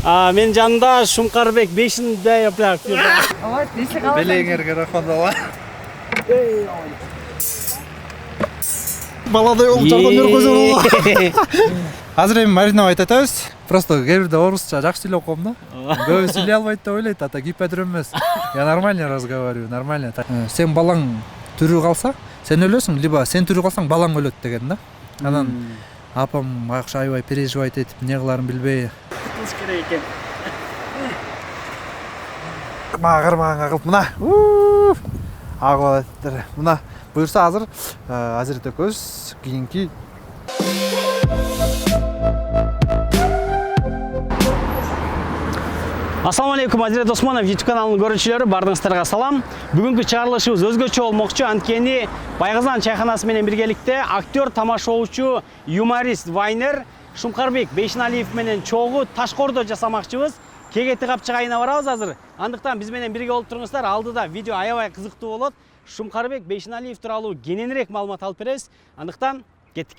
Мен жанында Шумкарбек 5-дай yaprak. Ооба, десе каласаң. Белеңерге рахмат ала. Баладай ол жардам берип койсоң. Азыр эми Марина айтат атабыз. Просто кээ бирде орусча жакшы сүйлөп коем да. Көбү сүйлөй албайт деп ойлойт, ата гиподром эмес. Я нормально разговариваю, нормально. Сен балаң түрү калса, сен өлөсүң, либо сен түрү калсаң балаң өлөт деген да. Анан апам акча аябай переживать этип, эмне кыларын билбей. Кутулуш керек экен. Кармаган кылып мына. Агылаттыр. Мына буюрса азыр Азирет экөөбүз кийинки Ассаламу алейкум, Азирет Осмонов YouTube каналынын көрүүчүлөрү, бардыгыңыздарга салам. Бүгүнкү чыгарылышыбыз өзгөчө болмокчу, анткени Байгазан чайканасы менен биргеликте актер, тамашоочу, юморист, вайнер Шумкарбек Бейшеналиев менен чогуу Ташкоордо жасамакчыбыз. Кегети капчыгайына барабыз азыр. Андыктан биз менен бирге болуп туруңуздар. Алдыда видео аябай кызыктуу болот. Шумкарбек Бейшеналиев тууралуу кененирээк маалымат алып беребиз. Андыктан кеттик.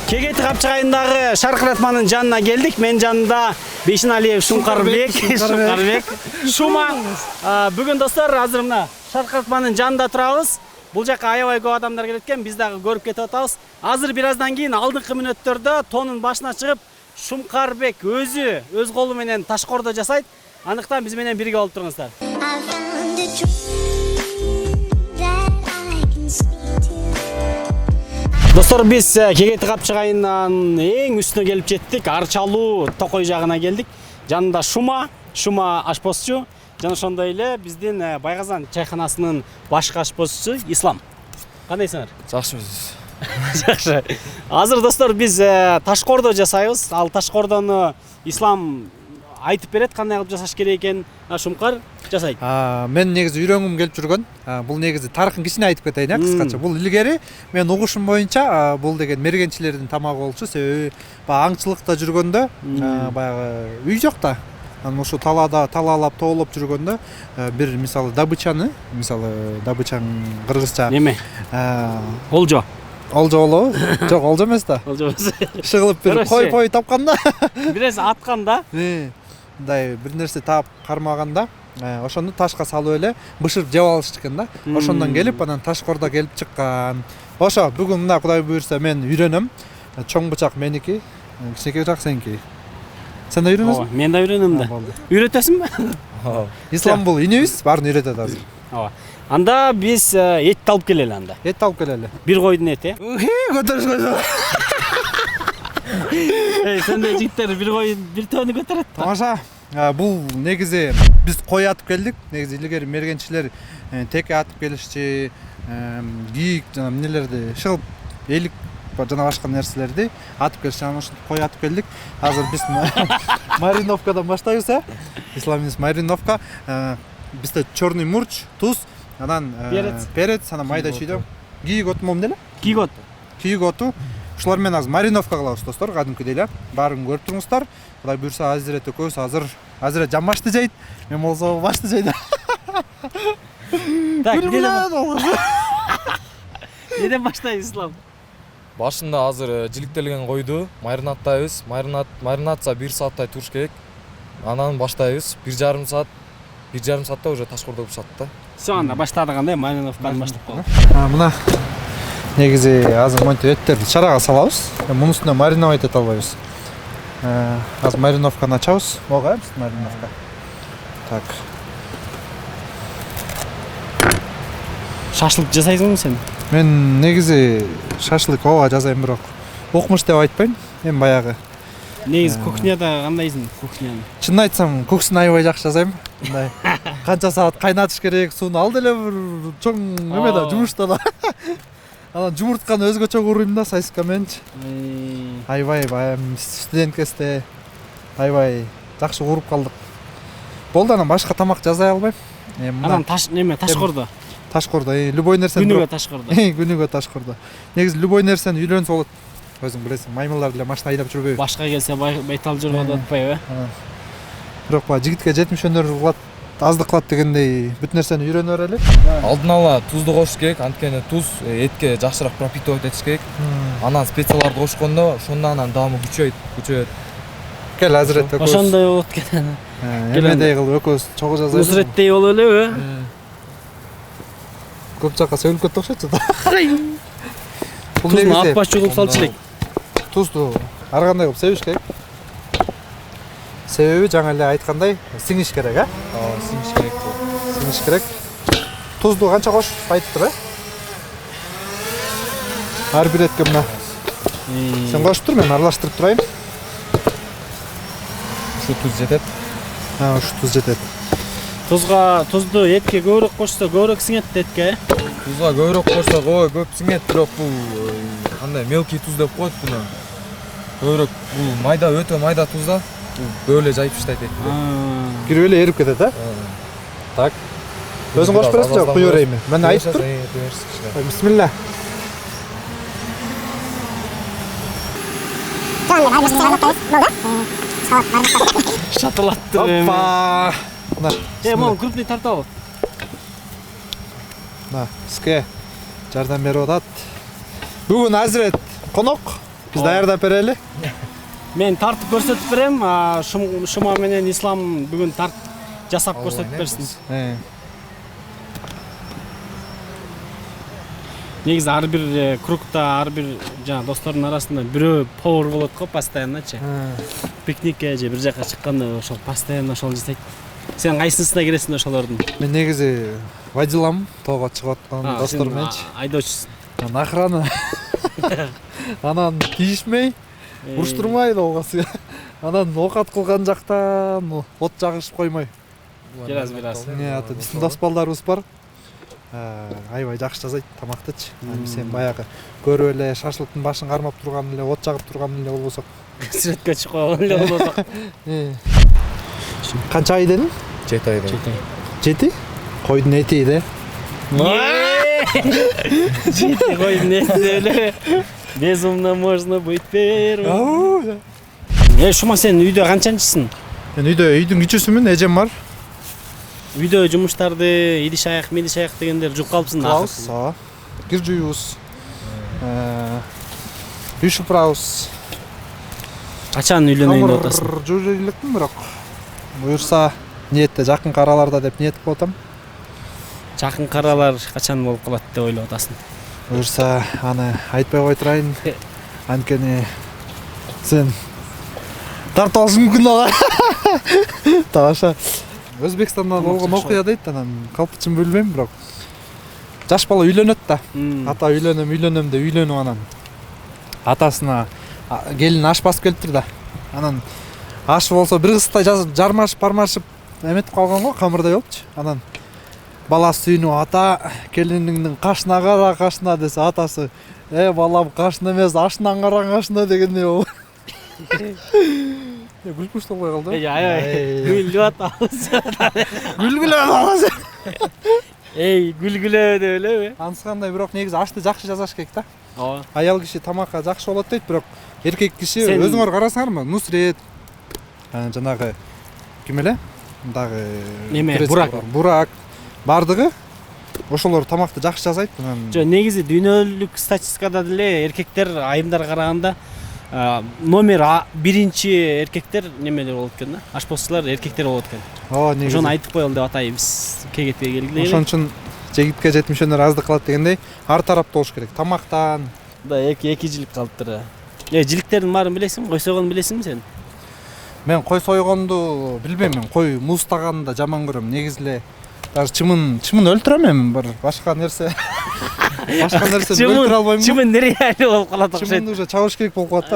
Кегети капчыгайындагы Шаркыратманын жанына келдик. Мен жанында Бейшеналиев Шумкарбек, Шума. Бүгүн достор, азыр мына Шаркыратманын жанында турабыз. Бул жака аябай көп адамдар келет экен, биз дагы көрүп кетип атабыз. Азыр бир аздан кийин алдыңкы мүнөттөрдө тонун башына чыгып, Шумкарбек өзү өз колу менен Ташкоордо жасайт. Андыктан биз менен бирге болуп туруңуздар. Достор, биз Кегети капчыгайынын эң үстүнө келип жеттик. Арчалуу Токой жагына келдик. Жанында Шума ашпозчу, жана ошондой эле биздин Байгазан чайканасынын башкы ашпозчусу Ислам. Кандайсыңар? Жакшымыз. Жакшы. Азыр достор, биз Ташкоордо жасайбыз. Ал Ташкоордону Ислам айтып берет кандай кылып жасаш керек экен. Шумкар жасайт. Мен негизи үйрөнгүм келип жүргөн. Бул негизи тарыхын кичине айтып кетейин, кыскача. Бул илгери мен угушум боюнча бул деген мергенчилердин тамагы болчу. Себеби аңчылыкта жүргөндө баягы үй жок да. Анан ошо талаалап тоолоп жүргөндө бир мисалы добычаны, кыргызча неме? Олжо. Олжо болобу? Жок, олжо эмес да. Олжо эмес. Шыгылып бир кой тапканда. Бирес атканда. Мындай бир нерсе таап кармаганда, ошону ташка салып эле бышырып жеп алышты экен да. Ошондон келип, анан Ташкоордо келип чыккан. Ошо бүгүн мына Кудай буйрса мен үйрөнөм. Чоң бычак меники, кичинекей бычак сеники. Сен да үйрөнөсүң? Мен да үйрөнөм да. Үйрөтөсүңбү? Ислам бул инибиз, баарын үйрөтөт азыр. Ооба. Анда биз эт алып келели анда. Эт алып келели. Бир койдун эти. Көтөрүш койсо. Сендей жигиттер бир кой бир төнү көтөрөт. Тамаша. Бул негизи биз кой атып келдик. Негизи илгери мергенчилер теке атып келишчи, кийик жана эмнелерди шыгып элик жана башка нерселерди атып келишчи. Анан ошентип кой атып келдик. Азыр биз мариновкадан баштайбыз, Исламиз мариновка. Бизде чёрный мурч, туз, анан перец, анан майда чүйдө. Кийик оту момун деле? Кийик оту. Ушулар менен азыр мариновка кылабыз достор, кадимкидей эле. Баарын көрүп туруңуздар. Кудай буйрса Азирет экөөбүз азыр жамбашты жейт. Мен болсо башты жейт. Так, неден баштайбыз, Ислам? Башында азыр жиликтелген койду маринаттайбыз. Маринация 1 сааттай туруш керек. Анан баштайбыз. 1,5 саатта уже Ташкоордо пышат да. Всё, анда баштадык андай мариновканы баштап коелу. Мына негизи азыр монтип эттерди чарага салабыз. Мунун үстүнө мариновать эте албайбыз. Азыр мариновканы ачабыз. Ого, мариновка. Так. Шашлык жасайсыңбы сен? Мен негизи шашлык ооба жасайм, бирок окмуш деп айтпайм. Эми баягы Негизи кухняда кандайсың кухняны? Чынын айтсам, куксуну аябай жакшы жасайм. Мындай канча саат кайнатыш керек, сууну ал деле бир чоң эме да, жумушта да. Анан жумуртканы өзгөчө кууруйм да, сосиска менчи. Аябай баягы студент кезде аябай жакшы уруп калдык. Болду, анан башка тамак жасай албайм. Анан ташкордо. Ташкордо, любой нерсени Күнүгө ташкордо. Күнүгө ташкордо. Негизи любой нерсени үйлөнсө болот. Өзүң билесиң, маймылдар деле машина айдап жүрбөйбү. Башка келсе байтал жүргөн атпайбы? Бирок ба жигитке 70 кылат, аздык кылат дегендей бүт нерсени үйрөнө берели. Алдын ала тузду кошуш керек, анткени туз этке жакшыраак пропитывать этиш керек. Анан специяларды кошкондо ошондо анан даамы күчөйөт. Кел азырет экөөбүз. Ошондой болот экен. Эмедей кылып экөөбүз чогуу жазайлы. Нусреттей болуп элеби? Көп жакка сөйлөп кетти окшойт да. Тузду атпаш кылып салчу элек. Тузду ар кандай кылып себиш керек. Себеби жаңа эле айткандай, сиңиш керек, а? Сиңиш керек. Сиңиш керек. Тузду канча кош айтыптыр, ар бир этке мына. Сен кошуп тур, мен аралаштырып турайын. Ушу туз жетет. Ушу туз жетет. Тузду этке көбүрөөк кошсо көбүрөөк сиңет этке. Тузга көбүрөөк кошсо көп сиңет, бирок бул кандай мелкий туз деп коет буну. Көбүрөөк бул майда, өтө майда тузда бул эле жайып таштайт этти. Кирип эле эрип кетет, а? Так. Өзүң кошуп бересиң же, куюп берейинби? Мен айтып тур. Бисмилла. Шатылаттыр. Опа! Мон крупный тартабы. Мына бизге жардам берип атат. Бүгүн азырет конок. Биз даярдап берели. Мен тартып көрсөтүп берем. Шума менен Ислам бүгүн жасап көрсөтүп берсин. Негизи ар бир кругта, ар бир жана достордун арасында бирөө повар болот го постоянночу. Пикникке же бир жака чыкканда ошол постоянно ошол жасайт. Сен кайсысына киресиң ошолордун? Мен негизи водилам, тоого чыгып аткан достор мененчи. Айдоочусуң. Охрана. Анан тийишмей, уруштурмай доогасы. Анан окат кылган жактан от жагышып коймой. Бираз. Биздин дос балдарыбыз бар. Аябай жакшы жасайт тамактычы. Сен баягы көрүп эле шашлыктын башын кармап турган эле, от жагып турган эле болбосок. Сүрөткө чыгып койгон эле болбосок. Канча ай дедиң? 7 айда. 7? Койдун эти де. 7 койдун эти эле. Безумно можно быть первым. Шума сен үйдө канчанчысың? Мен үйдүн кичүүсүмүн, эжем бар. Үйдө жумуштарды, идиш аяк, медиш аяк дегендер жуп калыпсың да. Калса. Кир жуюбуз. Үй шупурабыз. Качан үйлөнөйүн деп атасың? Жуур элекмин, бирок буюрса ниетте жакын араларда деп ниет кылып атам. Жакын аралар качан болуп калат деп ойлоп атасың? Буюрса аны айтпай кой турайын. Анткени сен тартып алышың мүмкүн ага. Таша Өзбекстандан болгон окуя дейт, анан калпычын билбейм, бирок жаш бала үйлөнөт да. Ата үйлөнөм деп үйлөнүп анан атасына келин аш басып келиптир да. Анан аш болсо бир кыздай жармашып, бармашып эметип калган го, камырдай болупчу. Анан баласы сүйүнүп, ата келиниңдин кашына кара, кашына десе, атасы балам кашына эмес, ашынан караң кашына дегендей болуп. Күлкүш болбой калды. Күлүп атабыз. Күлгүлө аласың. Күлгүлө деп элеби? Анысы кандай, бирок негизи ашты жакшы жасаш керек да. Ооба. Аял киши тамакка жакшы болот дейт, бирок эркек киши өзүңөр карасаңарбы? Нусрет, жанагы ким эле? Дагы Бурак бардыгы ошолор тамакты жакшы жасайт. Жо, негизи дүйнөлүк статистикада деле эркектер айымдар караганда номер 1-чи эркектер немелер болот экен да. Ашпозчулар эркектер болот экен. Негизи. Ошону айтып коелу деп атайбыз. Кегетпей келгиле. Ошон үчүн жигитке 70 аздык калат дегендей, ар тараптуу болуш керек. Тамактан. Да, эки жилик калыптыр. Жиликтердин баарын билесиңби? Кой сойгонду билесиңби сен? Мен кой сойгонду билбейм, мен кой муздаганда жаман көрөм. Негизи эле даже чымын өлтүрөм мен, бир башка нерсе. Башка нерсени өлтүрө албайм. Чымын нереально болуп калат окшойт. Чымынды уже чабыш керек болуп калат да.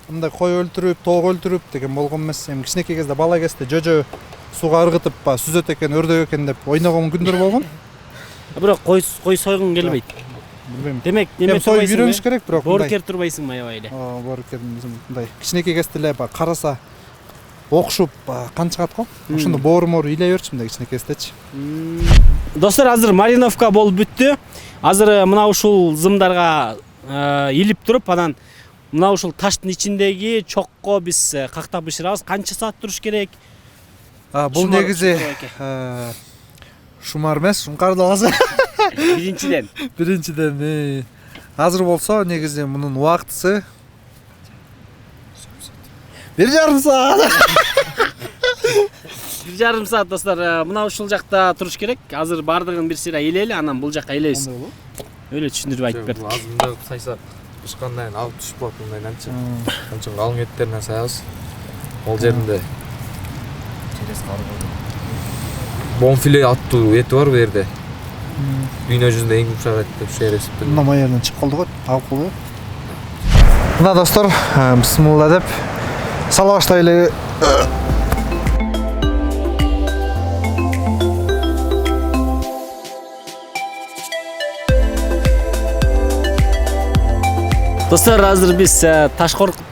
Мындай кой өлтүрүп, тоог өлтүрүп деген болгон эмес. Эми кичинекей кезде, бала кезде жөжө сууга ыргытып, сүзөт экен, өрдөк экен деп ойногон күндөр болгон. Бирок кой сойгун келбейт. Билбейм. Демек, неме сойуп үйрөнүш керек, бирок боркер турбайсыңбы аябай эле? Боркер мындай. Кичинекей кезде эле караса окушуп кан чыгат го. Ошондо боору илей берчү мындай кичинекей эстечи. Достор, азыр мариновка болуп бүттү. Азыр мына ушул зымдарга илип туруп, анан мына ушул таштын ичиндеги чокко биз кактап бышырабыз. Канча саат туруш керек? Бул негизи шумар эмес, шуңкарды аласың. Биринчиден азыр болсо негизи мунун убактысы 1,5 саат. 1,5 саат достор, мына ушул жакта туруш керек. Азыр бардыгын бир сыйра илели, анан бул жакка илебиз. Өлө түшүндүрүп айтып бердик. Азыр мындай сайса бышкандан кийин алып түшүп калат мындай анча. Анча калың эттеринен саябыз. Ол жеринде бонфиле аттуу эти бар бу жерде. Дүйнө жүзүндө эң жумшак эт деп ушул эсептелет. Мына маярдан чыгып калды го, алып калды. Мына достор, бисмилла деп сала баштайлы. Достор, азыр биз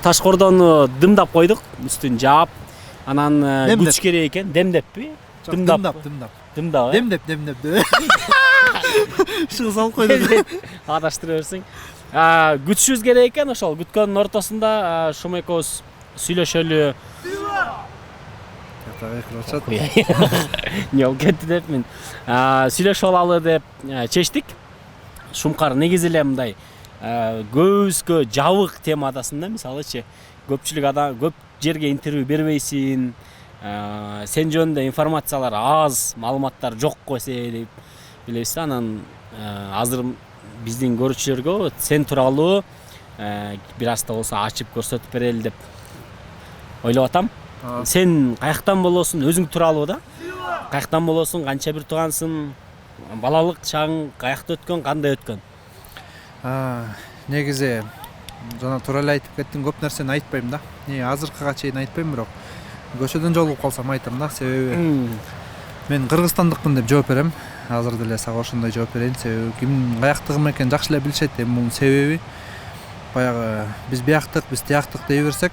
ташкордону дымдап койдук, үстүн жаап, анан күтүш керек экен. Демдеппи? Дымдап. Дымдап. Демдеп. Шыгы салып койду. Адаштыра берсең. Күтүшүбүз керек экен, ошол күткөндүн ортосунда шума экөөбүз сүйлөшөлү. Не болуп кетти деп мен. Сүйлөшүп алалы деп чечтик. Шумкар негизи эле мындай көбүскө жабык темадасында, мисалычы көп жерге интервью бербейсиң, сен жөнүндө информациялар аз, маалыматтар жок койсе деп билебиз. Анан азыр биздин көрүүчүлөргө сен тууралуу бир аз да болсо ачып көрсөтүп берели деп ойлоп атам. Сен каяктан болосуң, өзүң тууралуу да? Каяктан болосуң, канча бир туугансың, балалык чагың каякта өткөн, кандай өткөн? Негизи жана туура эле айтып кеттиң, көп нерсени айтпайм да. Азыркыга чейин айтпайм, бирок көчөдөн жолугуп калсам айтам да. Себеби мен кыргызстандыкмын деп жооп берем. Азыр деле сага ошондой жооп берейин. Себеби ким каяктыгым экенин жакшы эле билишет. Эми мунун себеби баягы биз бияктык, биз тияктык дей берсек,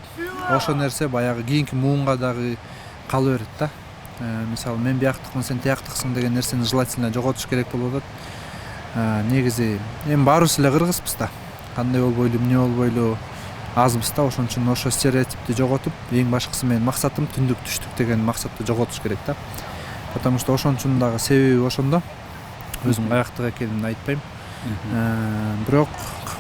ошол нерсе баягы кийинки муунга дагы кала берет да. Мисалы мен бияктыкмын, сен тияктыксың деген нерсени желательно жоготуш керек болуп атат. Негизи эми баарыбыз эле кыргызбыз да. Кандай болбойлу, эмне болбойлу азбыз да. Ошон үчүн ошо стереотипти жоготуп, эң башкысы менин максатым түндүк түштүк деген максатты жоготуш керек да. Потому что ошон үчүн дагы себеби ошондо. Өзүм каяктык экенин айтпайм. Бирок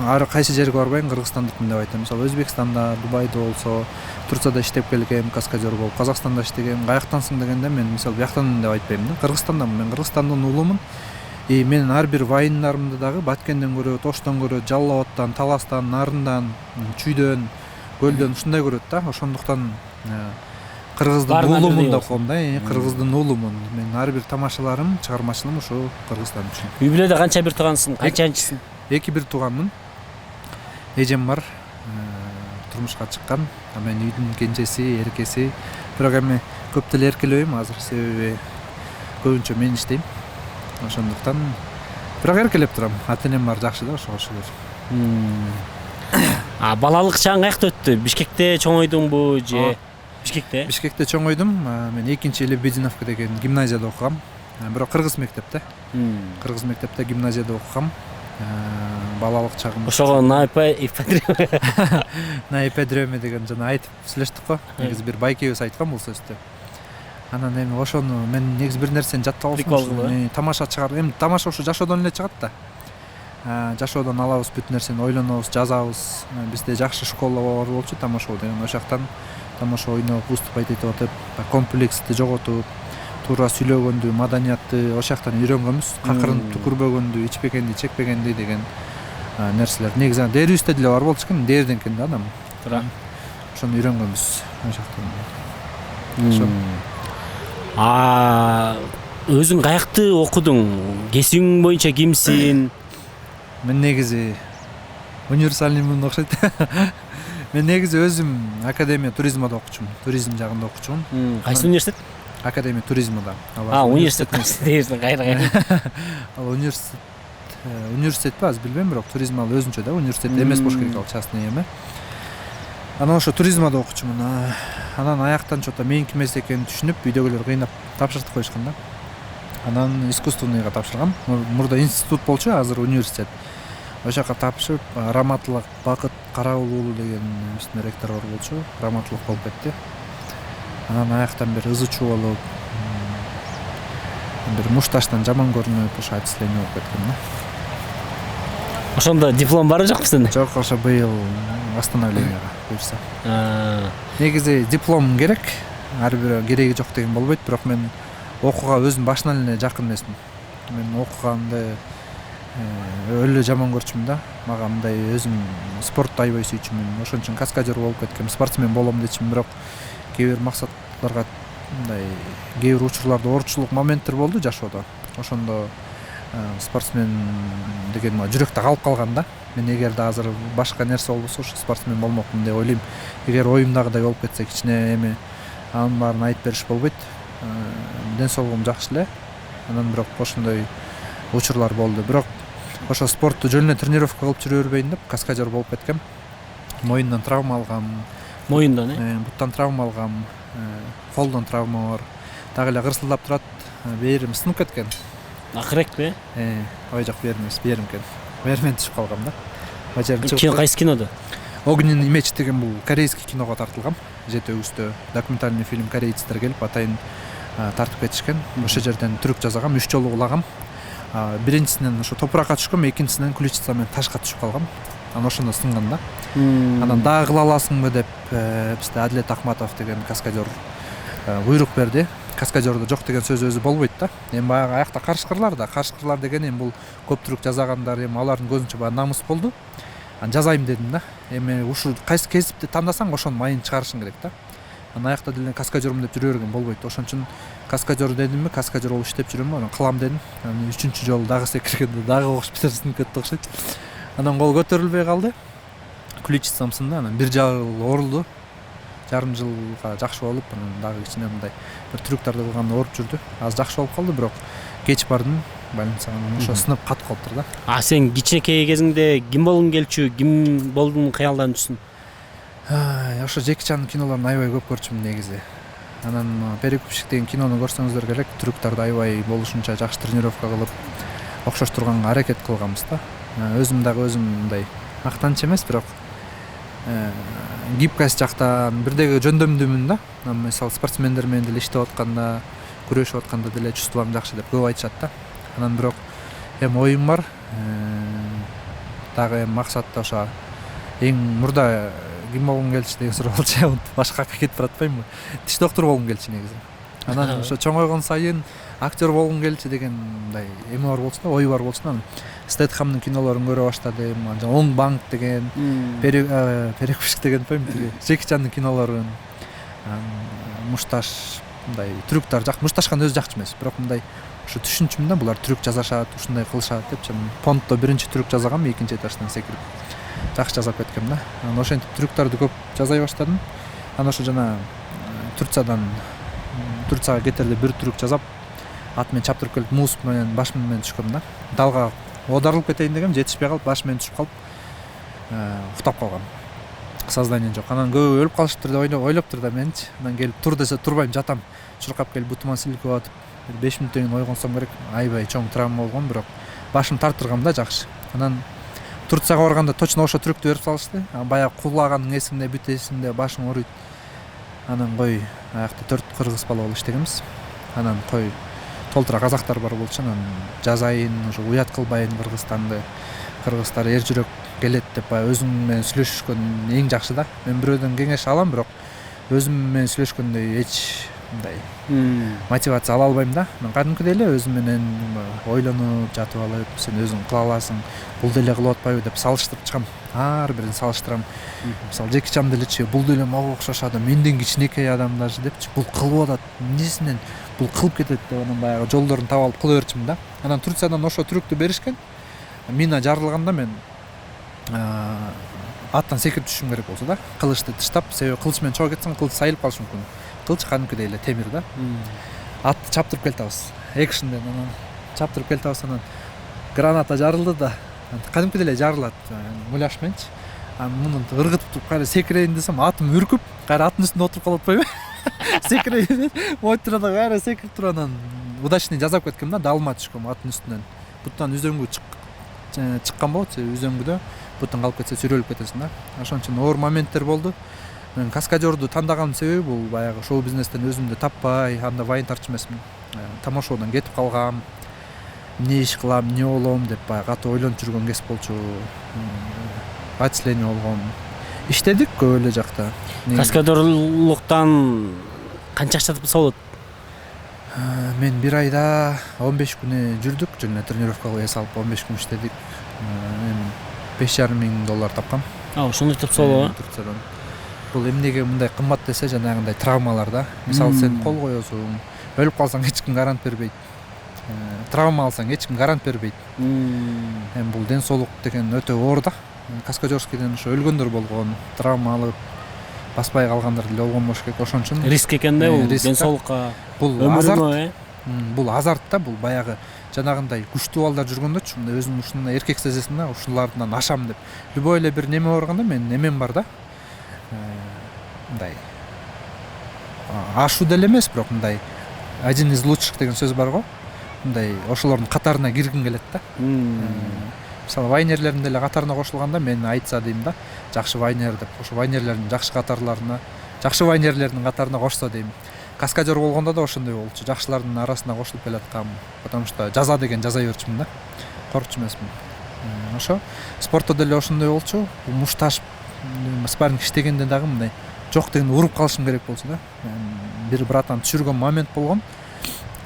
ар кайсы жерге барбайын кыргызстандыкмын деп айтам. Мисалы Өзбекстанда, Дубайда болсо, Турцияда иштеп келгем, каскадер болуп, Казакстанда иштегем. Каяктансың дегенде мен мисалы бияктанмын деп айтпайм да. Кыргызстандамын. Мен Кыргызстандын уулумун. Менин ар бир вайындарымды дагы Баткенден көрөт, Оштон көрөт, Жалал Абадтан, Таластан, Нарындан, Чүйдөн, Көлдөн ушундай көрөт да. Ошондуктан кыргыздын уулумун деп коем да. Кыргыздын уулумун. Менин ар бир тамашаларым, чыгармачылыгым ошо Кыргызстан үчүн. Үй бүлөдө канча бир туугансың, канчанчысың? 2 тууганмын. Эжем бар, турмушка чыккан. Мен үйдүн кенжеси, эркеси. Бирок эми көп деле эркелебейм азыр, себеби көбүнчө мен иштейм. Ошондуктан бирок эркелеп турам. Ата-энем бар, жакшы да ошого шүгүр. Балалык чагың каякта өттү? Бишкекте чоңойдуңбу же? Бишкекте? Бишкекте чоңойдум. Мен 2-чи Лебединовка деген гимназияда окугам. Бирок кыргыз мектепте. Кыргыз мектепте гимназияда окугам. Балалык чагым. Ошого наипедреме деген жана айтып сүйлөштүк го. Негизи бир байкебиз айткан бул сөздү. Анан эми ошону мен негизи бир нерсени жаттап алсам, тамаша чыгар. Эми тамаша ушу жашоодон эле чыгат да. Жашоодон алабыз бүт нерсени, ойлонобуз, жазабыз. Бизде жакшы школа бар болчу тамашоо деген. Ошол жактан тамаша ойноп, выступать этип атып, комплексти жоготуп, туура сүйлөгөндү, маданиятты ошол жактан үйрөнгөнбүз. Какырын түкүрбөгөндү, ичпегенди, чекпегенди деген нерселер. Негизи дээрибизде деле бар болчу экен, дээрден экен да адам. Туура. Ошону үйрөнгөнбүз ошол жактан. Өзүң каякты окудуң? Кесибиң боюнча кимсиң? Мен негизи универсальныймын окшойт. Мен негизи өзүм академия туризмда окучумун. Туризм жагында окучумун. Кайсы университет? Академия туризмда. Университет дейсиң, кайра. Ал университет аз билбейм, бирок туризм ал өзүнчө да, университет эмес болуш керек, ал частный эме. Анан ошо туризмада окучумун. Анан аяктан чото меники эмес экенин түшүнүп, үйдөгүлөр кыйнап тапшыртып коюшкан да. Анан искусственныйга тапшыргам. Мурда институт болчу, азыр университет. Ошол жака тапшырып, Раматылык Бакыт Караулуу деген биздин ректор бар болчу. Раматылык болуп кетти. Анан аяктан бери ызычуу болуп, бир мушташтан жаман көрүнүп, ошо отчисление болуп кеткен да. Ошондо диплом барбы жокпу сенде? Жок, ошо быйыл восстановленияга буюрса. Негизи диплом керек, ар бирөө кереги жок деген болбойт, бирок мен окууга өзүм башынан эле жакын эмесмин. Мен окуганды өлө жаман көрчүмүн да. Мага мындай өзүм спортту аябай сүйчүмүн. Ошон үчүн каскадер болуп кеткем, спортсмен болом дечимин, бирок кээ бир максаттарга мындай кээ бир учурларда оорчулук моменттер болду жашоодо. Ошондо спортсмен деген мага жүрөктө калып калган да. Мен эгерде азыр башка нерсе болбосо ушу спортсмен болмокмун деп ойлойм. Эгер оюмдагыдай болуп кетсе кичине эми анын баарын айтып бериш болбойт. Ден соолугум жакшы эле. Анан бирок ошондой учурлар болду. Бирок ошо спортту жөн эле тренировка кылып жүрө бербейин деп каскадер болуп кеткем. Моюндан травма алгам. Моюндан, буттан травма алгам. Колдон травма бар. Дагы эле кырсылдап турат. Бээрим сынып кеткен. Акырекпи? Ой жок, берим экен. Бермен түшүп калгам да. Кайсы кинодо? Огненный меч деген бул корейский киного тартылган. Жетөбүздө документальный фильм корейцтер келип атайын тартып кетишкен. Ошол жерден түрк жасагам, 3 жолу улагам. Биринчисинен ошо топуракка түшкөм, экинчисинен ключица менен ташка түшүп калгам. Анан ошондо сынган да. Анан дагы кыла аласыңбы деп бизде Адилет Акматов деген каскадер буйрук берди. Каскадерде жок деген сөз өзү болбойт да. Эми баягы аякта карышкырлар деген эми бул көп түрк жасагандар, эми алардын көзүнчө баягы намыс болду. Жазайм дедим да. Эми ушу кайсы кесипти тандасаң ошонун майын чыгарышың керек да. Анан аякта деле каскадермун деп жүрө берген болбойт. Ошон үчүн каскадер дедимби, каскадер болуп иштеп жүрөм, анан кылам дедим. Анан 3-чү жолу дагы секиргенде дагы окуш битерсинип кетти окшойт. Анан кол көтөрүлбөй калды. Ключицам сынды, анан 1 жыл оорулду. Жарым жылга жакшы болуп, анан дагы кичине мындай бир түрктөрдө кылганда ооруп жүрдү. Азыр жакшы болуп калды, бирок кеч бардым больницага, ошо сынып катып калыптыр да. Сен кичинекей кезиңде ким болгуң келчү, ким болдуң кыялдан түшсүң? Ошо Жеки Чандын кинолорун аябай көп көрчүмүн негизи. Анан Перекупщик деген кинону көрсөңүздөр керек, түрктөрдү аябай болушунча жакшы тренировка кылып, окшоштурганга аракет кылганбыз да. Өзүм дагы мындай мактанчы эмес, бирок гибкость жактан бирдеги жөндөмдүмүн да. Мисалы спортсмендер менен деле иштеп атканда, күрөшүп атканда деле чувствоң жакшы деп көп айтышат да. Анан бирок эми оюм бар. Дагы максатта ошо эң мурда ким болгуң келчү деген суроо болчу. Башка жака кетип баратпаймынбы? Тиш доктуру болгуң келчү негизи. Анан ошо чоңойгон сайын актер болгуң келчү деген мындай эме бар болчу да, ой бар болчу да. Стэтхамдын кинолорун көрө баштадым. Он банк деген, Перекупщик деген поймун, Жеки Чандын кинолорун, мушташ мындай түрктөр жак, мушташкан өзү жакчу эмес, бирок мындай ошо түшүнчүмүн да, булар түрк жазашат, ушундай кылышат депчи. Понтто 1-чи түрк жазагам, 2-чи этаждан секирип жакшы жазап кеткем да. Анан ошентип түрктөрдү көп жазай баштадым. Анан ошо жана Турцияга кетерде бир түрк жазап, ат менен чаптырып келип, муз менен баш менен түшкөм да. Далга оодарылып кетейин дегем, жетишпей калып, баш менен түшүп калып, уктап калгам. Сознание жок. Анан көп өлүп калышыптыр деп ойлоптур да менчи. Анан келип тур десе турбайм, жатам. Чуркап келип бутума силкип атып, 5 мүнөттөн кийин ойгонсом керек. Аябай чоң травма болгон, бирок башым тартыргам да жакшы. Анан Турцияга барганда точно ошо түрктү берип салышты. Баягы кулаганын эсинде, бүт эсинде, башың ооруйт. Анан кой аякта 4 кыргыз бала болуп иштегенбиз. Анан кой толтура казактар бар болчу. Анан жазайын, ошо уят кылбайын Кыргызстанды. Кыргыздар эр жүрөк келет деп баягы өзүң менен сүйлөшүшкөн эң жакшы да. Мен бирөөдөн кеңеш алам, бирок өзүм менен сүйлөшкөндөй эч мындай мотивация ала албайм да. Мен кадимкидей эле өзүм менен ойлонуп жатып алып, сен өзүң кыла аласың, бул деле кылып атпайбы деп салыштырып чыгам. Ар бирин салыштырам. Мисалы Жеки Чан делечи, бул деле мага окшошот, менден кичинекей адамдар депчи, бул кылып атат, эмнесинен бул кылып кетет деп анан баягы жолдорун таап алып кыла берчимин да. Анан Турциядан ошо түрктү беришкен. Мина жарылганда мен аттан секирип түшүшүм керек болсо да, кылычты тыштап, себеби кылыч менен чогуу кетсең кылыч сайылып калышы мүмкүн. Кылыч кадимкидей эле темир да. Атты чаптырып келтабыз. Экшнден анан чаптырып келтабыз, анан граната жарылды да. Кадимкидей эле жарылат, муляж мененчи. муну ыргытып туруп кайра секирейин десем атым үркүп кайра аттын үстүндө отуруп калып атпайбы. Секирейин мойтуп турат кайра секирип туруп анан удачный жасап кеткем да, далма түшкөм аттын үстүнөн. Буттан үзөңгү чыккан болот, үзөңгүдө буттан калып кетсе сүрөлүп кетесиң да. Ошон үчүн оор моменттер болду. Мен каскадерду тандаганымдын себеби бул баягы шоу бизнестен өзүмдү таппай, анда вайн тартчу эмесмин. Тамашоодон кетип калгам. Эмне иш кылам, эмне болом деп баягы катуу ойлонуп жүргөн кез болчу. Отчисление болгом. Иштедик көп эле жакта. Каскадерлуктан канча акча тапса болот? Мен бир айда 15 күнү жүрдүк, жана тренировкага эс алып 15 күн иштедик. Мен $5,500 тапкам. Ошондой тапса болот. Турциядан. Бул эмнеге мындай кымбат десе, жанагындай травмалар да. Мисалы сен кол коесуң, өлүп калсаң эч ким гарант бербейт. Травма алсаң эч ким гарант бербейт. Эми бул ден соолук деген өтө оор да. Каскадерскийден ошо өлгөндөр болгон, травма алып баспай калгандар деле болгон болуш керек. Ошон үчүн Риск экен да, бул ден соолукка. Бул азарт. Бул азарт да, бул баягы жанагындай күчтүү балдар жүргөндөрчү, мындай өзүң ушундай эркек сезесиң да, ушулардан ашам деп. Любой эле бир неме барганда мен немем бар да. Мындай ашу деле эмес, бирок мындай один из лучших деген сөз бар го. Мындай ошолордун катарына киргим келет да. Мисалы вайнерлердин деле катарына кошулганда мен айтса дейм да, жакшы вайнер деп, ошо вайнерлердин жакшы катарларына, жакшы вайнерлердин катарына кошсо дейм. Каскадер болгондо да ошондой болчу, жакшылардын арасына кошулуп келаткам, потому что жаза деген жазай берчүмүн да, коркчу эмесмин. Ошо спортто деле ошондой болчу, мушташ спарринг иштегенде дагы мындай жок деген уруп калышым керек болчу да. Бир братан түшүргөн момент болгон,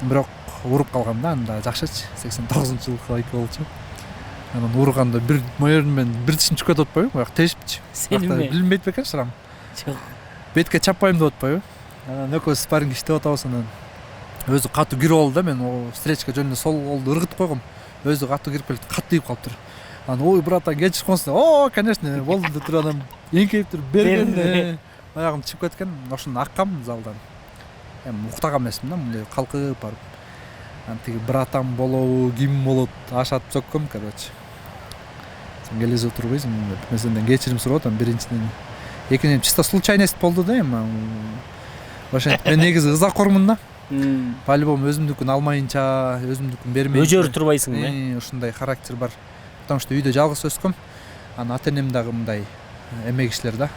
бирок уруп калгам да, анда жакшычы, 89-жылкы байке болчу. Анан урганда бир моермен бир тишим чүкөт атпайбы, бирок тешипчи. Сенби? Билинбейт бекен шрам. Жок. Бетке чаппайм деп атпайбы. Анан экөөбүз спарринг иштеп атабыз, анан өзү катуу кирип алды да, мен встречка жөнүндө сол колду ыргытып койгом. Өзү катуу кирип келип, катуу тийип калыптыр. Анан ой братан кечирип коесуң. О, конечно, болду деп туруп анан эңкейип туруп берген. Аягым чыгып кеткен, ошондо аккам залдан. Эми уктаган эмесмин да, мындай калкып барып. Анан тиги братан болобу, ким болот, ашатып сөккөм, короче. Сен келип отурбайсың деп. Мен сенден кечирим сурап атам биринчиден. Экинчиден чисто случайность болду да, эми. Ошентип мен негизи ызакормун да. По-любому өзүмдүкүн алмайынча, өзүмдүкүн бермейинча. Өжөрүп турбайсың да. Ушундай характер бар. Потому что үйдө жалгыз өскөм. Анан ата-энем дагы мындай эме кишилер да,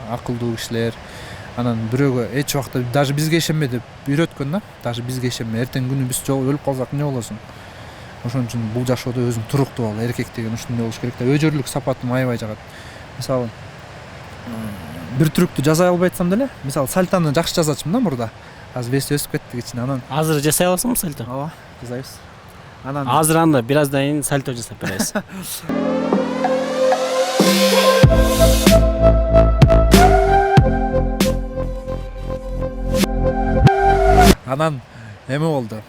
акылдуу кишилер. Анан бирөөгө эч убакта даже бизге ишенме деп үйрөткөн да. Даже бизге ишенме, эртең күнү биз өлүп калсак эмне болосуң? Ошон үчүн бул жашоодо өзүң туруктуу бол, эркек деген ушундай болуш керек да. Өжөрлүк сапатым аябай жагат. Мисалы бир трюктү жасай албай атсам деле, мисалы сальтаны жакшы жасачумун да мурда. Азыр вес өсүп кетти кичине, анан Азыр жасай аласыңбы сальто? ооба, жасайбыз. Анан Азыр анда бир аздан кийин сальто жасап беребиз. Анан эме болду.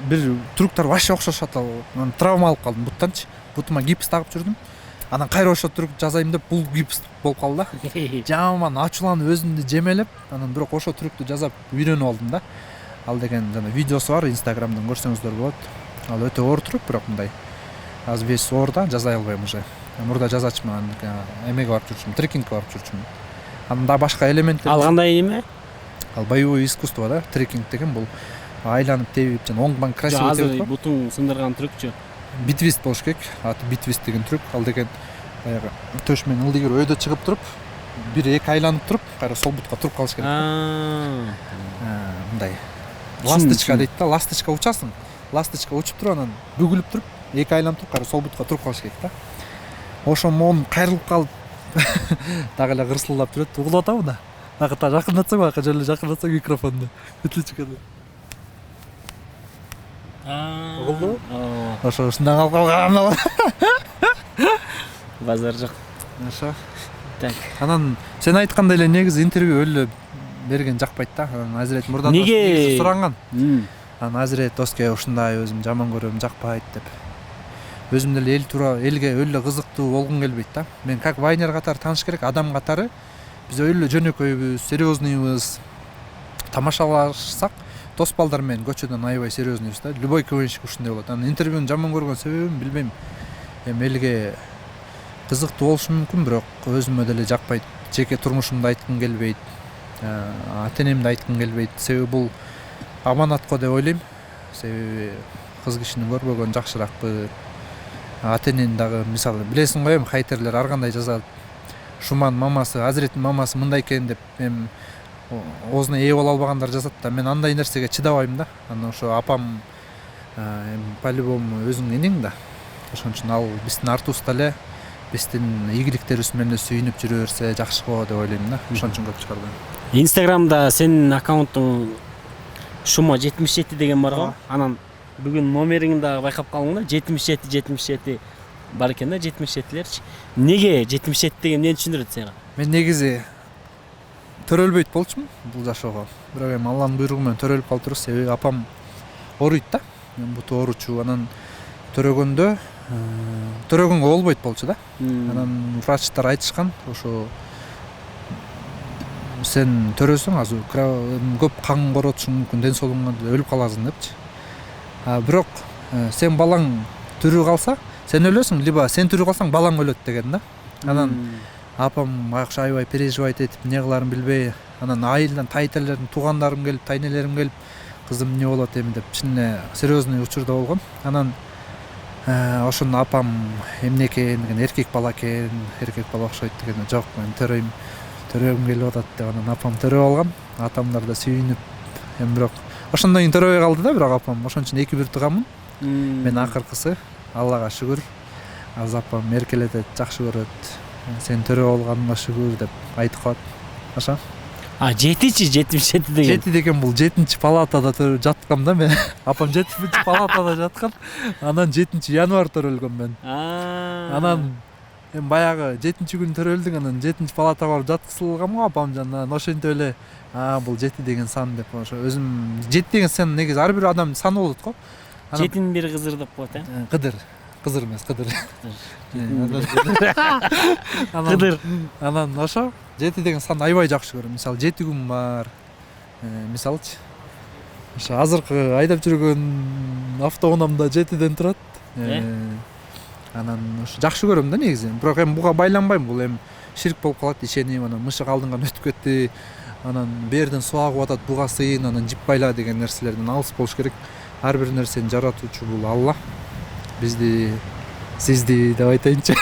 Бир трюктар вообще окшошот алып, анан травма алып калдым буттанчы. Бутума гипс тагып жүрдүм. Анан кайра ошо трюк жасайм деп бул гипс болуп калды да. Жаман ачууланып өзүмдү жемелеп, анан бирок ошо трюктү жасап үйрөнүп алдым да. Ал деген жана видеосу бар, Instagramдан көрсөңүздөр болот. Ал өтө оор трюк, бирок мындай аз вес оор да, жасай албайм уже. Мурда жасачумун, эмеге барып жүрчүмүн, трекингке барып жүрчүмүн. Анда башка элементтер. Ал кандай эме? Ал боевое искусство да, трекинг деген бул айланып тебип жана оң бан красиво Азыр тебип. бутуң сындырган трюкчу. Битвист болуш керек. Аты битвист деген трюк. Ал деген баягы төш менен ылдыгер өйдө чыгып туруп, бир эки айланып туруп, кайра сол бутка туруп калыш керек. Мындай ласточка дейт да, ласточка учасың. Ласточка учуп туруп, анан бүгүлүп туруп, эки айланып туруп, кайра сол бутка туруп калыш керек да. Ошо моун кайрылып калып дагы эле кырсылдап жүрөт, угулуп атабы да. Дагы та жакындатсаң, ага жөн эле жакындатсаң микрофонду. Бүтүп чыгат. Угулду? Ошо ушундан калып калган. Базар жок. Ошо. Так. Анан сен айткандай эле негизи интервью өлө берген жакпайт да. Анан азирет мурдан Неге суранган. Анан азирет доске ушундай өзүм жаман көрөм, жакпайт деп. Өзүм деле элге өлө кызыктуу болгум келбейт да. Мен как вайнер катары тааныш керек, адам катары биз өлө жөнөкөйбүз, серьезнойбуз. Тамашалашсак, дос балдар менен көчөдөн аябай серьезнойбуз да. Любой КВНщик ушундай болот. Анан интервьюну жаман көргөн себебим билбейм. Эми элге кызыктуу болушу мүмкүн, бирок өзүмө деле жакпайт. Жеке турмушумду айткым келбейт, ата энемди айткым келбейт. Себеби бул аманат го деп ойлойм. Себеби кыз кишини көрбөгөн жакшыракпы. Ата энени дагы мисалы билесиң го, эми хайтерлер ар кандай жазат. Шуман мамасы, Азиреттин мамасы мындай экен деп эми оозуна ээ боло албагандар жазат да. Мен андай нерсеге чыдабайм да. Анан ошо апам по-любому өзүң энең да. Ошон үчүн ал биздин артыбызда эле биздин ийгиликтерибиз менен сүйүнүп жүрө берсе жакшы го деп ойлойм да. Ошон үчүн көп чыгарбайм. Инстаграмда сенин аккаунтуң Шума 77 деген бар го. Анан бүгүн номериңди дагы байкап калдым да. 77 бар экен да, 77лерчи. Неге 77 деген эмнени түшүндүрөт сага? Мен негизи төрөлбөйт болчумун бул жашоого. Бирок эми Алланын буйругу менен төрөлүп калыптыр. Себеби апам ооруйт да. Мен буту ооручу. Анан төрөгөнгө болбойт болчу да. Анан врачтар айтышкан, ошо сен төрөсөң азыр көп кан коротушуң мүмкүн, ден соолугуңа өлүп каласың депчи. Бирок сен балаң тирүү калса, сен өлөсүң, либо сен тирүү калсаң балаң өлөт деген да. Анан апам баягы аябай переживать этип, эмне кыларын билбей, анан айылдан тайтелердин туугандарым келип, тайнелерим келип, кызым эмне болот эми деп чын серьезный учурда болгон. Анан ошондо апам эмне экен деген, эркек бала окшойт деген, жок мен төрөгүм келип атат деп анан апам төрөп алган. Атамдар да сүйүнүп, эми бирок ошондон кийин төрөбөй калды да, бирок апам. Ошон үчүн 2-1 тууганмын. Мен акыркысы, Аллага шүгүр. Азыр апам эркелетет, жакшы көрөт. Сен төрөп алганыңа шүгүр деп айтып коет. Ошо. 77 деген. 7 деген бул 7-палатада жаткам да мен. Апам 7-палатада жаткан. Анан 7-январь төрөлгөм мен. Анан эми баягы 7-күнү төрөлдүң, анан 7-палатага барып жаткызылгам го апам жанынан. Ошентип эле бул 7 деген сан деп ошо өзүм 7 деген сан негизи ар бир адамдын саны болот го. 7-ин бири кызыр деп коет, Кызыр эмес, кыдыр. Кыдыр. Анан ошо 7 деген санды аябай жакшы көрөм. Мисалы 7 күн бар. Мисалчы. Ошо азыркы айдап жүргөн автоунаамда 7ден турат. Анан ошо жакшы көрөм да негизи. Бирок эми буга байланбайм. Бул эми ширк болуп калат, ишеним, анан мышык алдыңан өтүп кетти. Анан берден суу агып атат, буга сыйын, анан жип байла деген нерселерден алыс болуш керек. Ар бир нерсени жаратуучу бул Алла. Бизди, сизди деп айтайынчы.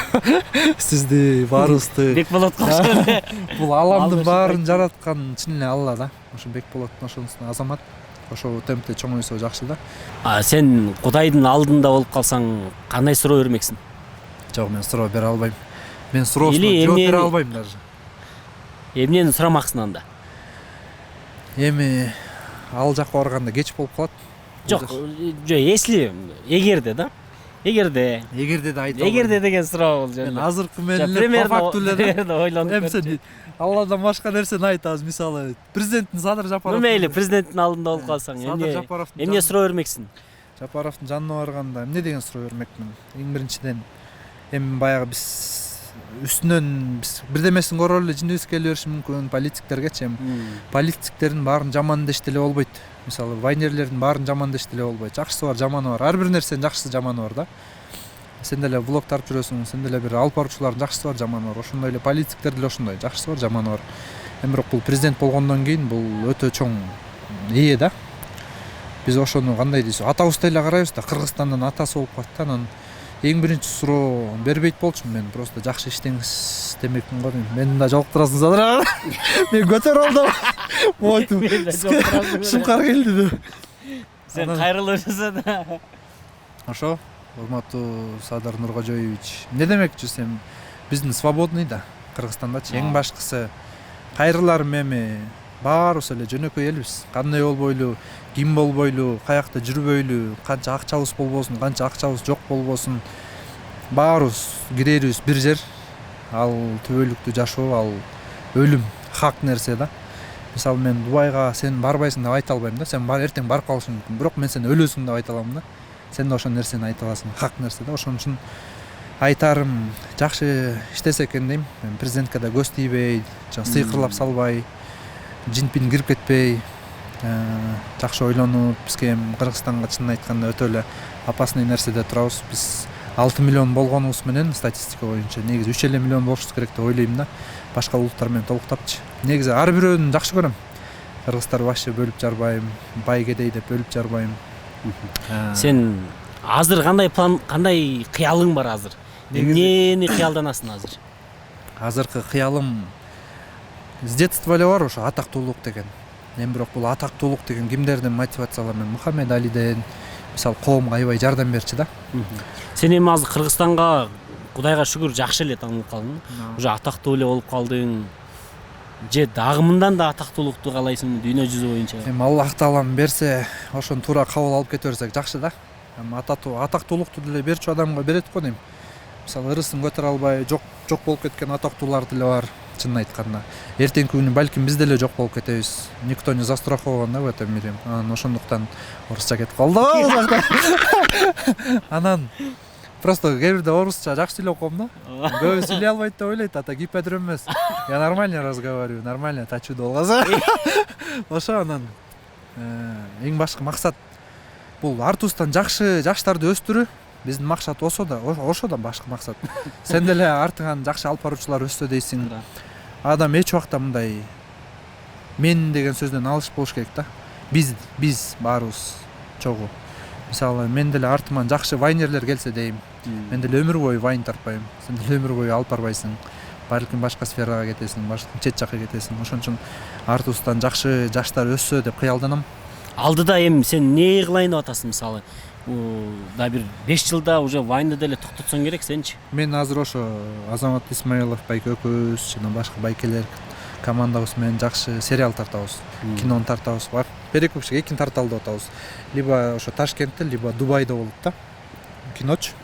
Сизди, баарыбызды. Бекболот кошо. Бул аламдын баарын жараткан чын эле Алла да. Ошо Бекболоттун ошонусуна азамат. Ошол темпте чоңойсо жакшы да. Сен Кудайдын алдында болуп калсаң, кандай суроо бермексиң? Жок, мен суроо бере албайм. Мен суроосуна жооп бере албайм даже. Эмнени сурамаксың анда? Эми ал жакка барганда кеч болуп калат. Жок, если эгерде да. Эгерде да айта албайм. Эгерде деген суроо болду. Мен азыркы менен по факту эле ойлонуп эми сен Алладан башка нерсени айтабыз. Мисалы, президенттин Садыр Жапаров. Мейли, президенттин алдында болуп калсаң, эмне суроо бермексиң? Жапаровдун жанына барганда эмне деген суроо бермекмин? Эң биринчиден эми баягы биз үстүнөн бирдемесин көрүп эле жинибиз келе бериши мүмкүн политиктергечи. Эми политиктердин баарын жаман дешти эле болбойт. Мисалы, вайнерлердин баарын жаман дешти эле болбойт. Жакшысы бар, жаманы бар. Ар бир нерсенин жакшысы, жаманы бар да. Сен деле влог тарып жүрөсүң, сен деле бир алып баруучулардын жакшысы бар, жаманы бар. Ошондой эле политиктер деле ошондой, жакшысы бар, жаманы бар. Эми бирок бул президент болгондон кийин бул өтө чоң ээ да. Биз ошону кандай дейсиз, атабыздай эле карайбыз да. Кыргызстандан атасы болуп калды. Анан эң биринчи суроо бербейт болчумун мен. Просто жакшы иштеңиз демекмин го. Мени да жолуктурасың Садыр. Мен көтөрүп алдым. Мойту. Шумкар келди деп. Сен кайрылып жүрсөң да. Ошо, урматтуу Садыр Нуркожоевич. Эмне демекчи сен? Биздин свободный да. Кыргызстандачы эң башкысы кайрыларым эми баарыбыз эле жөнөкөй элбиз. Кандай болбойлу, ким болбойлу, каякта жүрбөйлү, канча акчабыз болбосун, канча акчабыз жок болбосун, баарыбыз кирерибиз бир жер. Ал түбөлүктүү жашоо, ал өлүм, хак нерсе да. Мисалы, мен Дубайга сен барбайсың деп айта албайм да. Сен эртең барып калышың мүмкүн. Бирок мен сен өлөсүң деп айта алам да. Сен да ошол нерсени айта аласың, хак нерсе да. Ошон үчүн айтарым, жакшы иштесе экен дейм. Президентке да көз тийбей, сыйкырлап салбай, жинпин кирип кетпей, жакшы ойлонуп, бизге Кыргызстанга чынын айтканда өтө эле опасный нерседе турабыз. Биз 6 миллион болгонубуз менен статистика боюнча негизи 3,5 миллион болушубуз керек деп ойлойм да. Башка улуттар менен толуктапчы. Негизи ар бирөөнү жакшы көрөм. Кыргыздар вообще бөлүп жарбайм, бай кедей деп бөлүп жарбайм. Сен азыр кандай план, кандай кыялың бар азыр? Эмнени кыялданасың азыр? Азыркы кыялым с детства эле бар ошо атактуулук деген. Эми бирок бул атактуулук деген кимдердин мотивациялары менен Мухаммед Алиден мисалы коомго аябай жардам берчи да. Сен эми азыр Кыргызстанга Кудайга шүгүр жакшы эле таанылып калдың. Уже атактуу эле болуп калдың. Же дагы мындан да атактуулукту каалайсың дүйнө жүзү боюнча? Эми Аллах таалам берсе, ошону туура кабыл алып кете берсек жакшы да. Эми атактуулукту деле берчү адамга берет го дейм. Мисалы ырысын көтөрө албай жок болуп кеткен атактуулар деле бар. Чынын айтканда, эртеңки күнү балким биз деле жок болуп кетебиз. Никто не застрахован да в этом мире. Ошондуктан орусча кетип калды. Анан просто кээ бирде орусча жакшы сүйлөп коем да. Көбү сүйлөй албайт деп ойлойт, ата гиподрем эмес. Я нормально разговариваю, нормально тачу долгаза. Ошо анан эң башкы максат бул артустан жакшы жаштарды өстүрүү. Биздин максат ошо да башкы максат. Сен деле артыңан жакшы алып баруучулар өссө дейсиң. Адам эч убакта мындай мен деген сөздөн алыш болуш керек да. Биз баарыбыз чогуу. Мисалы мен деле артыман жакшы вайнерлер келсе дейм. Мен деле өмүр бою вайн тартпайм. Сен деле өмүр бою алып барбайсың. Балким башка сферага кетесиң, башка чет жакка кетесиң. Ошон үчүн артустан жакшы жаштар өссө деп кыялданам. Алдыда эми сен эмне кылайын деп атасың мисалы? Да бир 5 жылда уже вайнды деле токтотсоң керек сенчи? Мен азыр ошо Азамат Исмаилов байке экөөбүз жана башка байкелер командабыз менен жакшы сериал тартабыз, кинону тартабыз. Перекупчик экин тарталы деп атабыз. Либо ошо Ташкентте, либо Дубайда болот да. Киноч.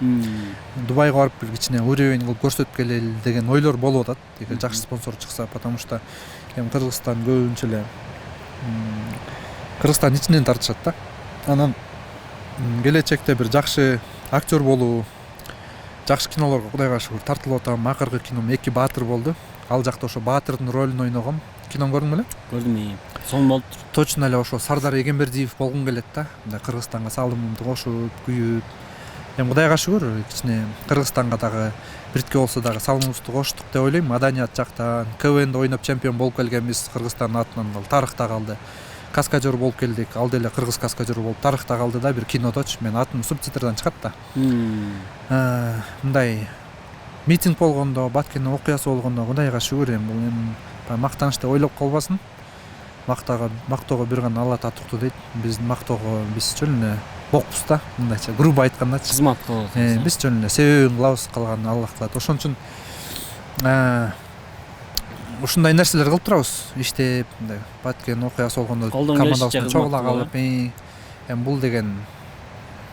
Дубайга барып бир кичине уровень кылып көрсөтүп келели деген ойлор болуп атат. Эгер жакшы спонсор чыкса, потому что эми Кыргызстан көбүнчө эле Кыргызстан ичинен тартышат да. Анан келечекте бир жакшы актер болуу, жакшы кинолорго Кудайга шүгүр тартылып атам. Акыркы кином 2 баатыр болду. Ал жакта ошо баатырдын ролун ойногом. Кинону көрдүң беле? Көрдүм. Сонун болуптур. Точно эле ошо Сардар Эгембердиев болгум келет да. Мындай Кыргызстанга салымымды кошуп, күйүп. Эми Кудайга шүгүр, кичине Кыргызстанга дагы биртке болсо дагы салымыбызды коштук деп ойлойм. Маданият жактан КВНде ойноп чемпион болуп келгенбиз Кыргызстандын атынан, ал тарыхта калды. Каскадер болуп келдик. Ал деле кыргыз каскадер болуп тарыхта калды да, бир кинодочу. Мен атым субтитрдан чыгат да. Мындай митинг болгондо, Баткендин окуясы болгондо Кудайга шүгүр эми бул эми мактаныч деп ойлоп калбасын. Мактоого бир гана Алла татыктуу дейт. Биздин мактоого биз жөн эле бокпуз да, мындайча грубо айткандачы. Кызмат кылып атабыз. Биз жөн эле себебин кылабыз, калганын Аллах кылат. Ошон үчүн ушундай нерселер кылып турабыз. Иштеп, мындай Баткен окуясы болгондо командабыздан чогула калып, эми бул деген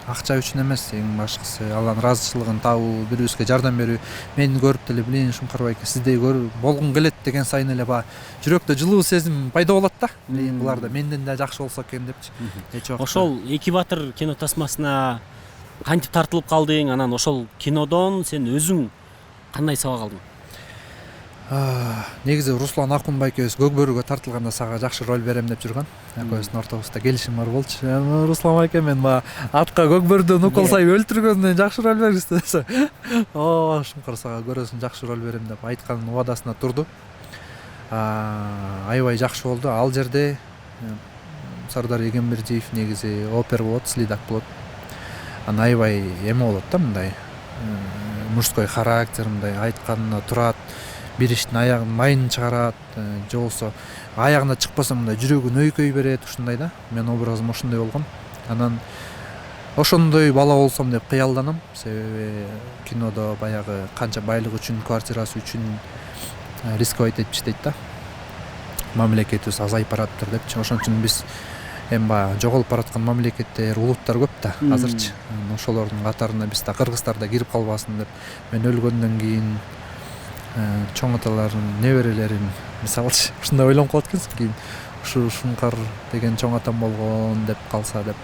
акча үчүн эмес, эң башкысы Алланын ыраазычылыгын табуу, бирибизге жардам берүү. Мени көрүп деле, блин, Шумкар байке, сиздей болгум келет деген сайын эле жүрөктө жылуу сезим пайда болот да. Блин, булар да менден да жакшы болсо экен депчи. Ошол 2 баатыр кино тасмасына кантип тартылып калдың? Анан ошол кинодон сен өзүң кандай сабак алдың? Негизи Руслан Акун байкебиз Көкбөрүгө тартылганда сага жакшы роль берем деп жүргөн. Экөөбүздүн ортобузда келишим бар болчу. Руслан байке, мен атка Көкбөрүдөн укол сайып өлтүргөндөн жакшы роль бергизди десе. Шумкар сага көрөсүң жакшы роль берем деп айткан убадасына турду. Аябай жакшы болду. Ал жерде Сардар Эгембердиев негизи опер болот, следак болот. Анан аябай эме болот да, мындай мужской характер, мындай айтканына турат. Бир иштин аягын майын чыгарат, же болсо аягына чыкпаса мындай жүрөгүн өйкөй берет, ушундай да. Мен образым ошондой болгон. Анан ошондой бала болсом деп кыялданам. Себеби кинодо баягы канча байлык үчүн, квартирасы үчүн рисковать этип иштейт да. Мамлекетибиз азайып бараттыр депчи. Ошон үчүн биз эми жоголуп бараткан мамлекеттер, улуттар көп да азырчы. Ошолордун катарына биз да кыргыздар да кирип калбасын деп. Мен өлгөндөн кийин чоң аталарын, неберелерин мисалчы ушундай ойлонуп калат экенсиң, кийин ушу Шумкар деген чоң атам болгон деп калса деп.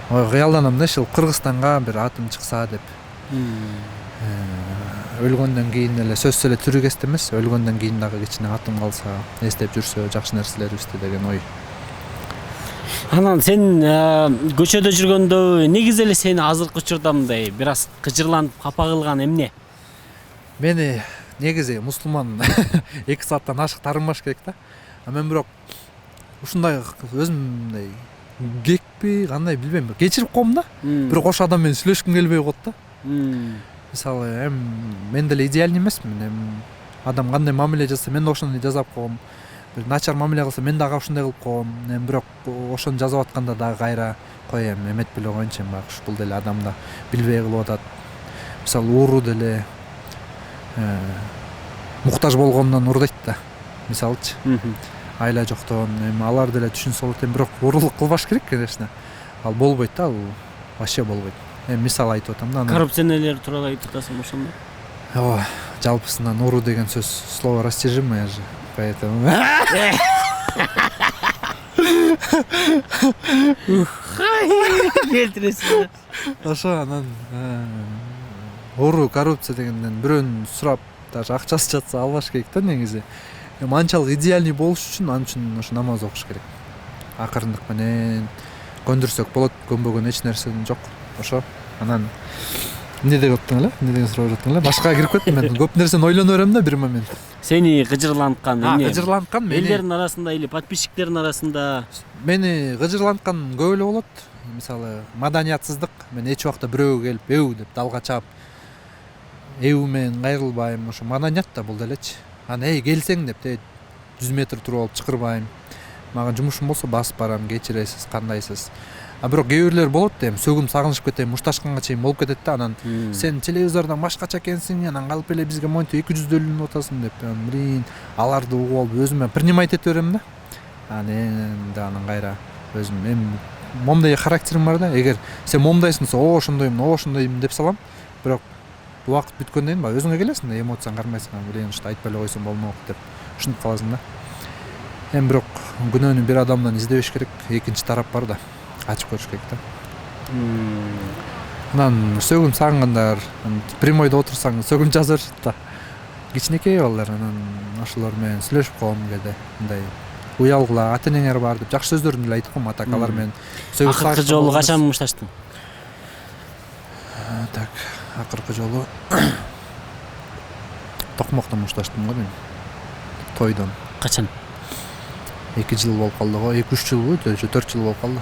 Кыялданам да, ушул Кыргызстанга бир атым чыкса деп. Өлгөндөн кийин эле сөзсүз эле тирүүгөстө эмес, өлгөндөн кийин дагы кичине атым калса, эстеп жүрсө жакшы нерселерибизди деген ой. Анан сен көчөдө жүргөндө негизи эле сени азыркы учурда мындай бир аз кыжырланып капа кылган эмне? Мени негизи мусулман 2 сааттан ашык тарынбаш керек да. Мен бирок ушундай өзүм мындай кекпи кандай билбейм, кечирип коем да. Бирок ошол адам менен сүйлөшкүм келбей коет да. Мисалы мен деле идеальный эмесмин. Адам кандай мамиле жасаса мен да ошону жасап коем. Бир начар мамиле кылса мен дагы ушундай кылып коем. Бирок ошону жасап атканда дагы кайра коем, эметпей коеюнчу баягы ушул деле адам да билбей кылып атат. Мисалы ууруу деле муктаж болгондон урдайт да. Мисалычы. Айла жоктон алар деле түшүнсө болот, бирок уурулук кылбаш керек, конечно. Ал болбойт да, ал вообще болбойт. Мисал айтып атам да. Коррупционерлер тууралуу айтып атасың ошондо? Ооба, жалпысынан ууруу деген сөз слово растяжимое же. Поэтому келтиресиң. ошо анан ууруу, коррупция дегенден бирөөнүн сурап даже акчасы жатса албаш керек да негизи. Анчалык идеальный болуш үчүн ан үчүн ошо намаз окуш керек. Акырындык менен көндүрсөк болот, көнбөгөн эч нерсе жок. Ошо. Анан эмне деп аттың эле? Эмне деген сурап жатың эле? Башкага кирип кеттим мен. Көп нерсени ойлоно берем да бир момент. Сени кыжырланткан эмне? Кыжырланткан мени. Элдердин арасында или подписчиктердин арасында? Мени кыжырланткан көп эле болот. Мисалы, маданиятсыздык. Мен эч убакта бирөөгө келип, эу деп далга чаап, эу менен кайрылбайм. Ошо маданият да бул делечи. Аны келсең деп 100 метр туруп алып чакырбайм. Мага жумушум болсо басып барам, кечиресиз, кандайсыз. Бирок кээ бирлер болот эми сөгүм сагынышып кетем, мушташканга чейин болуп кетет да. Анан сен телевизордон башкача экенсиң, анан калып эле бизге монтип 200 атасың деп. Блин, аларды угуп алып өзүмө принимать ете берем да. Анан кайра өзүм эми момдай характерим бар да. Эгер сен момдайсың десе, ошондоймун деп салам. Бирок убакыт бүткөндөн кийин баягы өзүңө келесиң да, эмоцияң кармайсың. Блин, ушта айтпай эле койсом болмок деп ушинтип каласың да. Эми бирок күнөөнү бир адамдан издебеш керек, экинчи тарап бар да. Ачып көрүш керек да. Анан сөгүм сагынгандар, прямойдо отурсаң сөгүм жаза беришет да. Кичинекей балдар, анан ошолор менен сүйлөшүп коем кээде. Мындай уялгыла, ата-энеңер бар деп жакшы сөздөрдүн эле айтып коем, атак алар менен сөгүп сагынып. Акыркы жолу качан мушташтың? Так, акыркы жолу Токмоктон мушташтым го мен. Тойдон. Качан? 2 жыл болуп калды го, 2-3 жыл болду, 4 жыл болуп калды.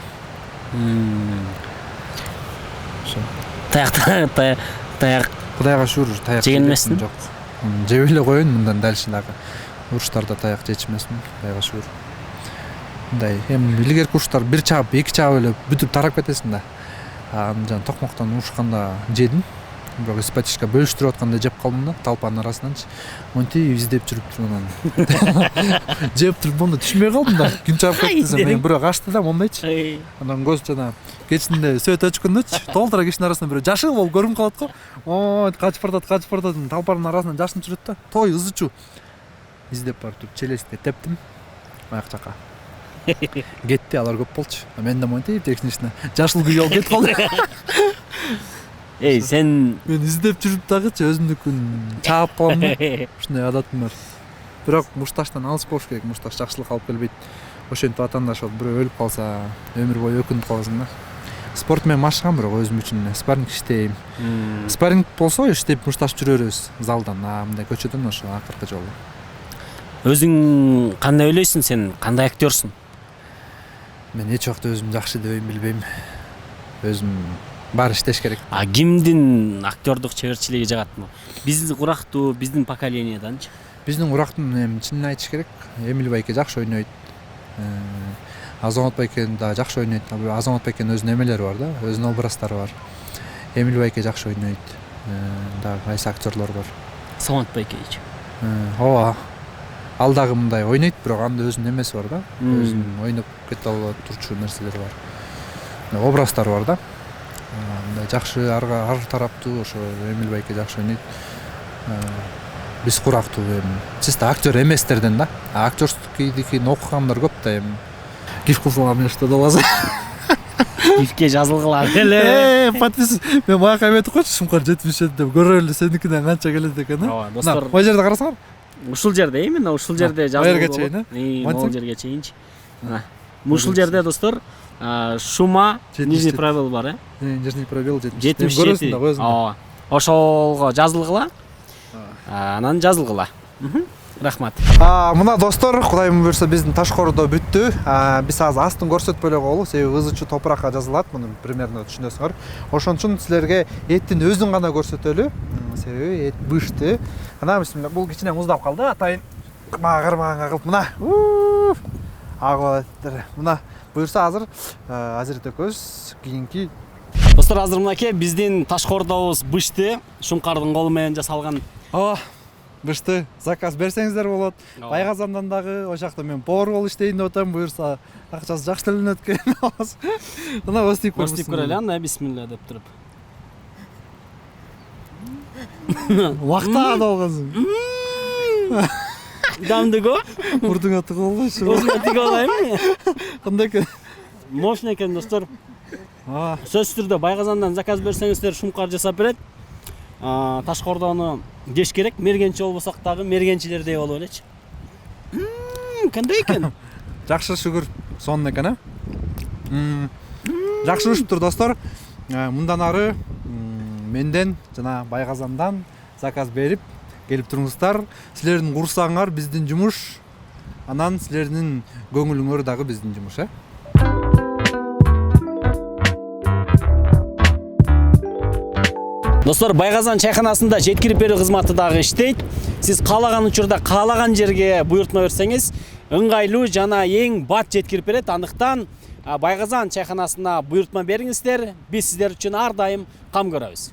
Таяк Кудайга шүгүр, таяк жеген эмессиң? Жок. Жеп эле коеюн мындан дальше дагы. Уруштарда таяк жечмесмин, Кудайга шүгүр. Мындай, эми илгерки уруштар бир чаап, 2 чаап эле бүтүп тарап кетесиң да. Жана Токмоктон урушканда жедим. Бирок испатишка бөлүштүрүп атканда жеп калдым да, толпанын арасынанчы. Монтип издеп жүрүптүр анан. Жеп туруп монда түшүнбөй калдым да. Күн чаап кетти, мен бирок ачты да, мондайчы. Анан көз жана кечинде сөйт өчкөндөчү, толтура кишинин арасынан бирөө жашыл болуп көрүнүп калат го. Ой, качып бардат, толпанын арасынан жашынып жүрөт да. Той ызычу. Издеп барып туруп челесине тептим. Аяк жака. Кетти, алар көп болчу. Мен да монтип текшинишине жашыл күй алып кетип калдым. Сен мен издеп жүрүп дагычы өзүмдүкүн чаап калам да. Ушундай адатым бар. Бирок мушташтан алыс болуш керек, мушташ жакшылык алып келбейт. Ошентип ватандаш болуп бирөө өлүп калса, өмүр бою өкүнүп каласың да. Спорт менен машыгам, бирок өзүм үчүн спарринг иштейм. Спарринг болсо иштеп мушташ жүрө беребиз залдан, мындай көчөдөн ошо акыркы жолу. Өзүң кандай ойлойсуң, сен кандай актёрсуң? Мен эч убакта өзүм жакшы дебейм, билбейм. Өзүм бар иштеш керек. Кимдин актёрдук чеберчилиги жагат? Биздин урактуу, биздин поколениеданчы? Биздин урактын эми чынын айтыш керек, Эмил байке жакшы ойнойт. Азамат байкен да жакшы ойнойт. Азамат байкенин өзүнүн эмелери бар да, өзүнүн образдары бар. Эмил байке жакшы ойнойт. Дагы кайсы актерлор бар. Самат байкечи. Ооба. Ал дагы мындай ойнойт, бирок анда өзүнүн эмеси бар да. Өзүнүн ойноп кете алып турчу нерселери бар. Образдары бар да. Мындай жакшы ар тараптуу ошо Эмил байке жакшы ойнойт. Биз курактуу эми чисто актер эместерден да. Актёрскийдикин окугандар көп да эми. Киш кылсам эмне что болозу. Кишке жазылгыла эле. Подпис мен мага эметип койчу, Шумкар 77 деп көрө эле сеникинен канча келет экен, а? Ооба, достор. Бул жерде карасаңар. Ушул жерде, именно ушул жерде жазылып Жерге чейин, могул жерге чейинчи. Ушул жерде достор Шума, 77. нижний пробел бар, Нижний пробел 77. 77. Көрөсүң да өзүң. Ооба. Ошолго жазылгыла. Анан жазылгыла. Рахмат. Мына достор, Кудайым буйрса биздин Ташкоордо бүттү. Биз азыр астын көрсөтпөй эле коелу, себеби ызычуу топуракка жазылат, муну примерно түшүнөсүңөр. Ошон үчүн силерге эттин өзүн гана көрсөтөлү, себеби эт бышты. Анан бисмилла, бул кичине муздап калды, атайын кармагanga кылып мына. Агыптыр. Мына буйрса азыр Азирет экөөбүз кийинки. Достор, азыр мынакей биздин Ташкоордобуз бышты, Шуңкардын колу менен жасалган. Бышты заказ берсеңиздер болот. Байгазандан дагы ошол жакта мен повар болуп иштейин деп атам, буйрса акчасы жакшы төленөт экен. Мына остип көрсөтүп. Остип көрөлү, анда бисмилла деп туруп. Вакта алгансың. Дамдыго? Мурдуңа тыгып алгансың. Өзүмө тиге алайынбы? Кандай экен? Мощный экен, достор. Сөзсүз түрдө Байгазандан заказ берсеңиздер Шуңкар жасап берет. Ташкоордону кеш керек, мергенчи болбосак дагы мергенчилердей болуп элечи. Кандай экен? Жакшы шүгүр, сонун экен, а? Жакшы урушуптур, достор. Мындан ары менден жана Байгазандан заказ берип келип туруңуздар. Силердин курсаңар биздин жумуш, анан силердин көңүлүңөр дагы биздин жумуш, э? Достор, Байгазан чайханасында жеткирип берүү кызматы дагы иштейт. Сиз каалаган учурда каалаган жерге буйртма берсеңиз, ыңгайлуу жана эң бат жеткирип берет. Андыктан Байгазан чайханасына буйртма бериңиздер. Биз сиздер үчүн ар дайым кам көрөбүз.